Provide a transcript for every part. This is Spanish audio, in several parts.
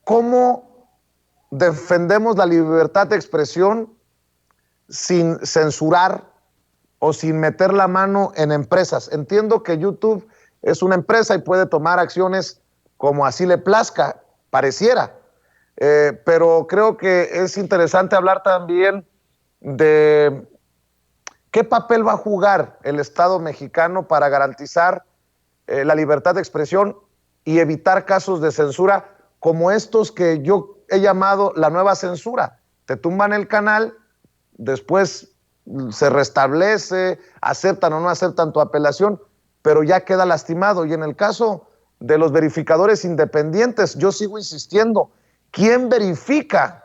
¿Cómo defendemos la libertad de expresión sin censurar o sin meter la mano en empresas? Entiendo que YouTube es una empresa y puede tomar acciones como así le plazca, pareciera. Pero creo que es interesante hablar también de qué papel va a jugar el Estado mexicano para garantizar la libertad de expresión y evitar casos de censura como estos que yo he llamado la nueva censura. Te tumban el canal, después se restablece, aceptan o no aceptan tu apelación, pero ya queda lastimado. Y en el caso de los verificadores independientes, yo sigo insistiendo, ¿quién verifica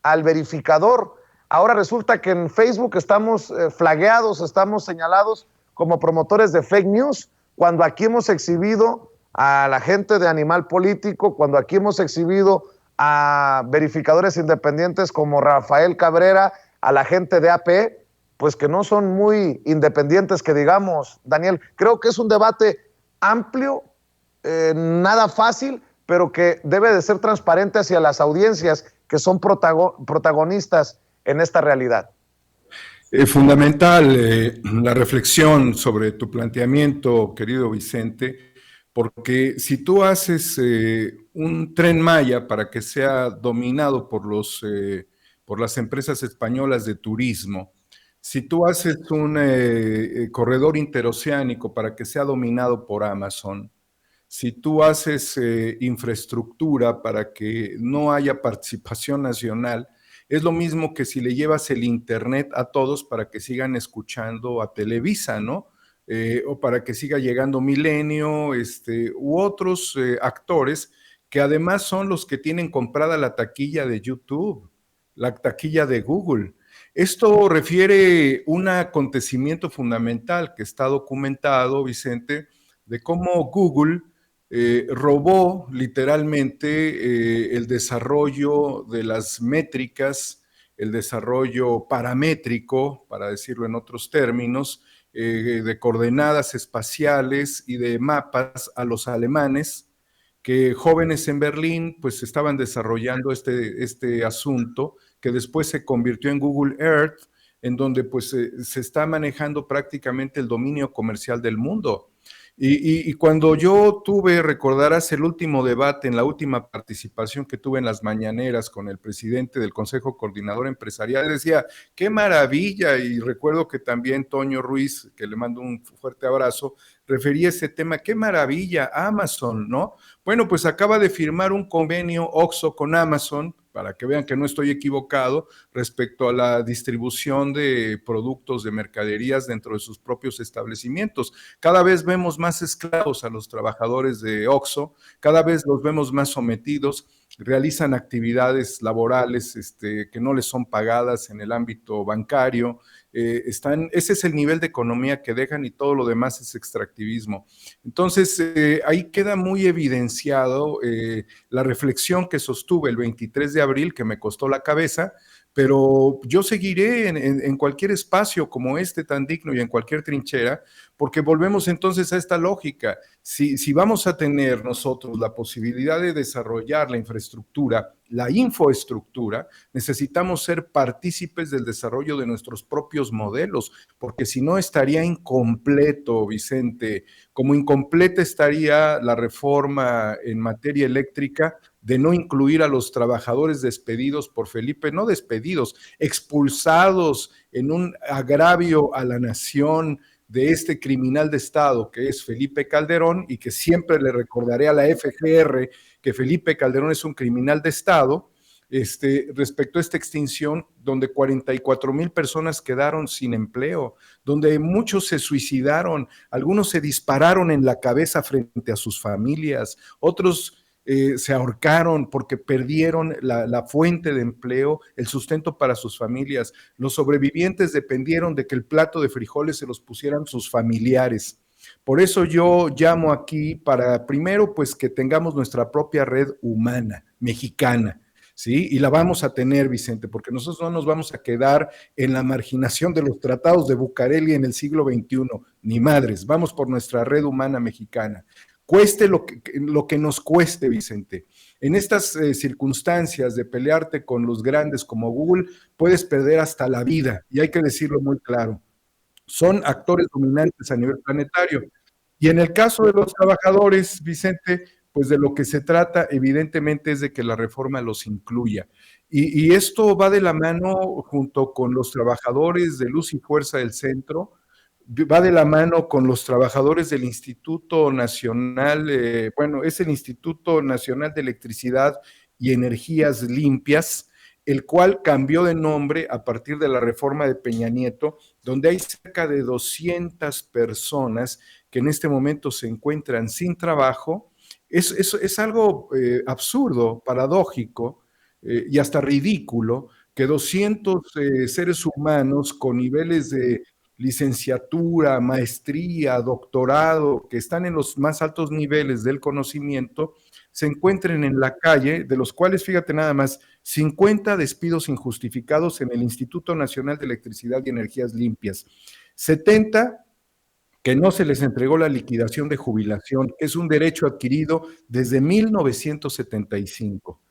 al verificador? Ahora resulta que en Facebook estamos flagueados, estamos señalados como promotores de fake news, cuando aquí hemos exhibido a la gente de Animal Político, cuando aquí hemos exhibido a verificadores independientes como Rafael Cabrera, a la gente de AP, pues que no son muy independientes, que digamos, Daniel. Creo que es un debate amplio, nada fácil, pero que debe de ser transparente hacia las audiencias que son protagonistas en esta realidad. Fundamental la reflexión sobre tu planteamiento, querido Vicente, porque si tú haces un Tren Maya para que sea dominado por las empresas españolas de turismo, si tú haces un corredor interoceánico para que sea dominado por Amazon, si tú haces infraestructura para que no haya participación nacional, es lo mismo que si le llevas el internet a todos para que sigan escuchando a Televisa, ¿no? O para que siga llegando Milenio, u otros actores que además son los que tienen comprada la taquilla de YouTube, la taquilla de Google. Esto refiere un acontecimiento fundamental que está documentado, Vicente, de cómo Google robó literalmente el desarrollo de las métricas, el desarrollo paramétrico, para decirlo en otros términos, de coordenadas espaciales y de mapas a los alemanes, que jóvenes en Berlín pues estaban desarrollando este asunto, que después se convirtió en Google Earth, en donde pues se está manejando prácticamente el dominio comercial del mundo. Y cuando yo tuve, recordarás el último debate, en la última participación que tuve en las mañaneras con el presidente del Consejo Coordinador Empresarial, decía, qué maravilla, y recuerdo que también Toño Ruiz, que le mando un fuerte abrazo, refería ese tema, qué maravilla, Amazon, ¿no? Bueno, pues acaba de firmar un convenio OXXO con Amazon, para que vean que no estoy equivocado, respecto a la distribución de productos, de mercaderías dentro de sus propios establecimientos. Cada vez vemos más esclavos a los trabajadores de OXXO, cada vez los vemos más sometidos, realizan actividades laborales que no les son pagadas en el ámbito bancario, ese es el nivel de economía que dejan y todo lo demás es extractivismo. Entonces, ahí queda muy evidenciado la reflexión que sostuve el 23 de abril, que me costó la cabeza, pero yo seguiré en cualquier espacio como este tan digno y en cualquier trinchera, porque volvemos entonces a esta lógica. Si vamos a tener nosotros la posibilidad de desarrollar la infraestructura, la infoestructura, necesitamos ser partícipes del desarrollo de nuestros propios modelos, porque si no estaría incompleto, Vicente, como incompleta estaría la reforma en materia eléctrica de no incluir a los trabajadores despedidos por Felipe, no despedidos, expulsados en un agravio a la nación de este criminal de Estado que es Felipe Calderón, y que siempre le recordaré a la FGR que Felipe Calderón es un criminal de Estado, respecto a esta extinción, donde 44,000 personas quedaron sin empleo, donde muchos se suicidaron, algunos se dispararon en la cabeza frente a sus familias, otros se ahorcaron porque perdieron la fuente de empleo, el sustento para sus familias. Los sobrevivientes dependieron de que el plato de frijoles se los pusieran sus familiares. Por eso yo llamo aquí para, primero, pues que tengamos nuestra propia red humana, mexicana, ¿sí? Y la vamos a tener, Vicente, porque nosotros no nos vamos a quedar en la marginación de los tratados de Bucareli en el siglo XXI, ni madres, vamos por nuestra red humana mexicana. cueste lo que nos cueste, Vicente. En estas circunstancias de pelearte con los grandes como Google, puedes perder hasta la vida, y hay que decirlo muy claro. Son actores dominantes a nivel planetario. Y en el caso de los trabajadores, Vicente, pues de lo que se trata evidentemente es de que la reforma los incluya. Y esto va de la mano junto con los trabajadores de Luz y Fuerza del Centro, va de la mano con los trabajadores del Instituto Nacional, bueno, es el Instituto Nacional de Electricidad y Energías Limpias, el cual cambió de nombre a partir de la reforma de Peña Nieto, donde hay cerca de 200 personas que en este momento se encuentran sin trabajo. Es algo absurdo, paradójico y hasta ridículo que 200 seres humanos con niveles de licenciatura, maestría, doctorado, que están en los más altos niveles del conocimiento, se encuentren en la calle, de los cuales, fíjate nada más, 50 despidos injustificados en el Instituto Nacional de Electricidad y Energías Limpias, 70 que no se les entregó la liquidación de jubilación, que es un derecho adquirido desde 1975.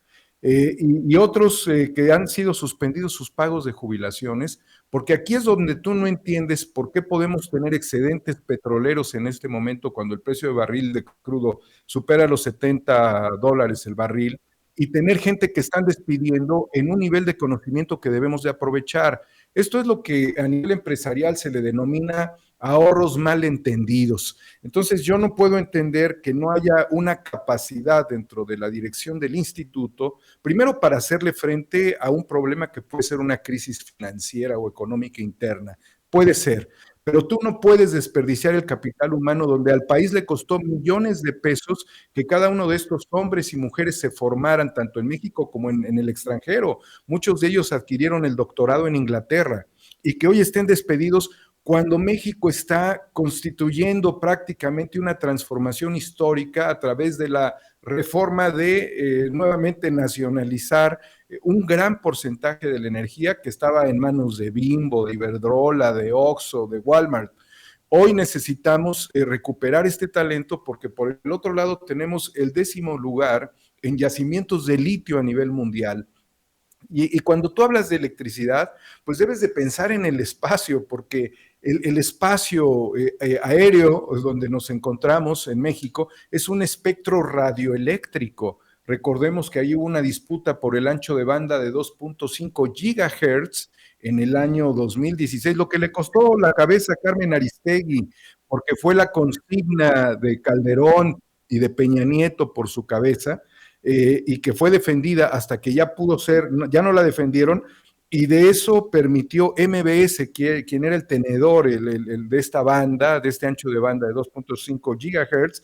Y otros que han sido suspendidos sus pagos de jubilaciones, porque aquí es donde tú no entiendes por qué podemos tener excedentes petroleros en este momento cuando el precio de barril de crudo supera los $70 el barril, y tener gente que están despidiendo en un nivel de conocimiento que debemos de aprovechar. Esto es lo que a nivel empresarial se le denomina ahorros mal entendidos. Entonces yo no puedo entender que no haya una capacidad dentro de la dirección del instituto, primero para hacerle frente a un problema que puede ser una crisis financiera o económica interna. Puede ser, pero tú no puedes desperdiciar el capital humano donde al país le costó millones de pesos que cada uno de estos hombres y mujeres se formaran tanto en México como en el extranjero. Muchos de ellos adquirieron el doctorado en Inglaterra y que hoy estén despedidos cuando México está constituyendo prácticamente una transformación histórica a través de la reforma de nuevamente nacionalizar un gran porcentaje de la energía que estaba en manos de Bimbo, de Iberdrola, de Oxxo, de Walmart. Hoy necesitamos recuperar este talento porque por el otro lado tenemos el 10º lugar en yacimientos de litio a nivel mundial. Y cuando tú hablas de electricidad, pues debes de pensar en el espacio, porque el espacio aéreo donde nos encontramos en México es un espectro radioeléctrico. Recordemos que ahí hubo una disputa por el ancho de banda de 2.5 gigahertz en el año 2016, lo que le costó la cabeza a Carmen Aristegui, porque fue la consigna de Calderón y de Peña Nieto por su cabeza, y que fue defendida hasta que ya pudo ser, ya no la defendieron, y de eso permitió MBS, quien era el tenedor de esta banda, de este ancho de banda de 2.5 gigahertz,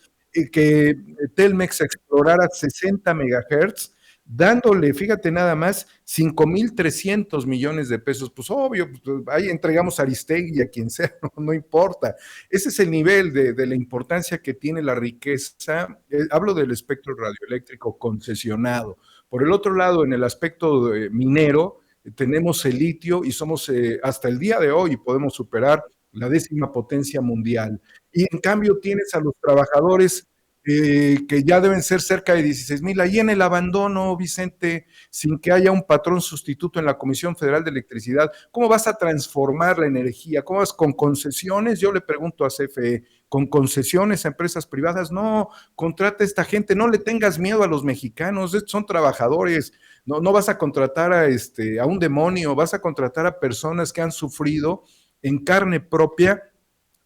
que Telmex explorara 60 megahertz, dándole, fíjate nada más, 5,300 millones de pesos. Pues obvio, pues, ahí entregamos a Aristegui y a quien sea, no importa. Ese es el nivel de la importancia que tiene la riqueza. Hablo del espectro radioeléctrico concesionado. Por el otro lado, en el aspecto minero, tenemos el litio y somos hasta el día de hoy podemos superar la 10ª potencia mundial. Y en cambio tienes a los trabajadores que ya deben ser cerca de 16,000, ahí en el abandono, Vicente, sin que haya un patrón sustituto en la Comisión Federal de Electricidad. ¿Cómo vas a transformar la energía? ¿Cómo vas con concesiones? Yo le pregunto a CFE, ¿con concesiones a empresas privadas? No, contrata a esta gente, no le tengas miedo a los mexicanos, estos son trabajadores, no vas a contratar a un demonio, vas a contratar a personas que han sufrido en carne propia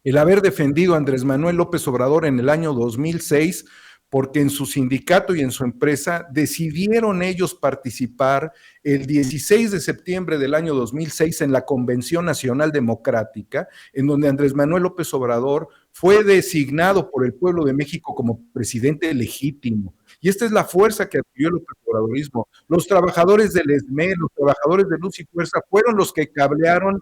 el haber defendido a Andrés Manuel López Obrador en el año 2006, porque en su sindicato y en su empresa decidieron ellos participar el 16 de septiembre del año 2006 en la Convención Nacional Democrática, en donde Andrés Manuel López Obrador fue designado por el pueblo de México como presidente legítimo. Y esta es la fuerza que adquirió el López Obradorismo. Los trabajadores del ESME, los trabajadores de Luz y Fuerza fueron los que cablearon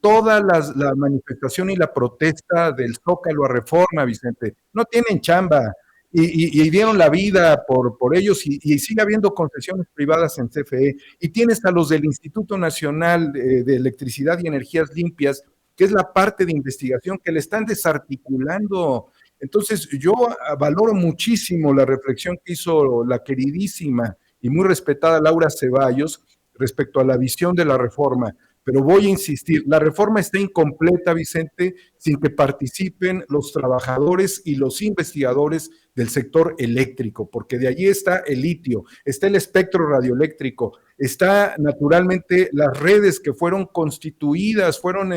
toda la manifestación y la protesta del Zócalo a Reforma, Vicente. No tienen chamba y dieron la vida por ellos y sigue habiendo concesiones privadas en CFE. Y tienes a los del Instituto Nacional de Electricidad y Energías Limpias, que es la parte de investigación que le están desarticulando Entonces, yo valoro muchísimo la reflexión que hizo la queridísima y muy respetada Laura Ceballos respecto a la visión de la reforma. Pero voy a insistir, la reforma está incompleta, Vicente, sin que participen los trabajadores y los investigadores del sector eléctrico, porque de allí está el litio, está el espectro radioeléctrico, está naturalmente las redes que fueron constituidas, fueron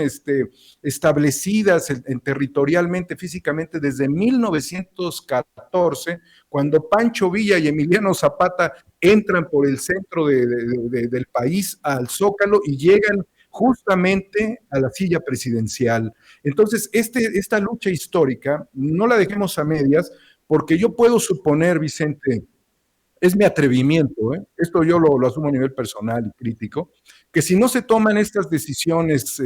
establecidas territorialmente, físicamente desde 1914, cuando Pancho Villa y Emiliano Zapata entran por el centro del país al Zócalo y llegan justamente a la silla presidencial. Entonces, esta lucha histórica no la dejemos a medias, porque yo puedo suponer, Vicente, es mi atrevimiento, esto yo lo asumo a nivel personal y crítico, que si no se toman estas decisiones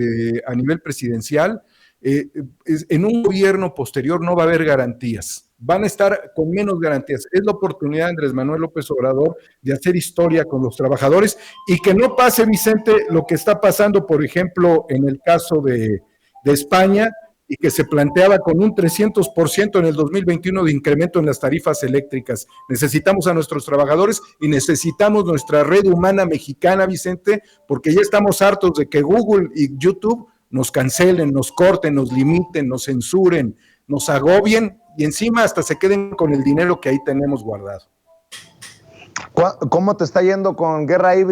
a nivel presidencial, en un gobierno posterior no va a haber garantías, van a estar con menos garantías. Es la oportunidad de Andrés Manuel López Obrador de hacer historia con los trabajadores y que no pase, Vicente, lo que está pasando, por ejemplo, en el caso de España, y que se planteaba con un 300% en el 2021 de incremento en las tarifas eléctricas. Necesitamos a nuestros trabajadores y necesitamos nuestra red humana mexicana, Vicente, porque ya estamos hartos de que Google y YouTube nos cancelen, nos corten, nos limiten, nos censuren, nos agobien y encima hasta se queden con el dinero que ahí tenemos guardado. ¿Cómo te está yendo con Guerra Híbrida?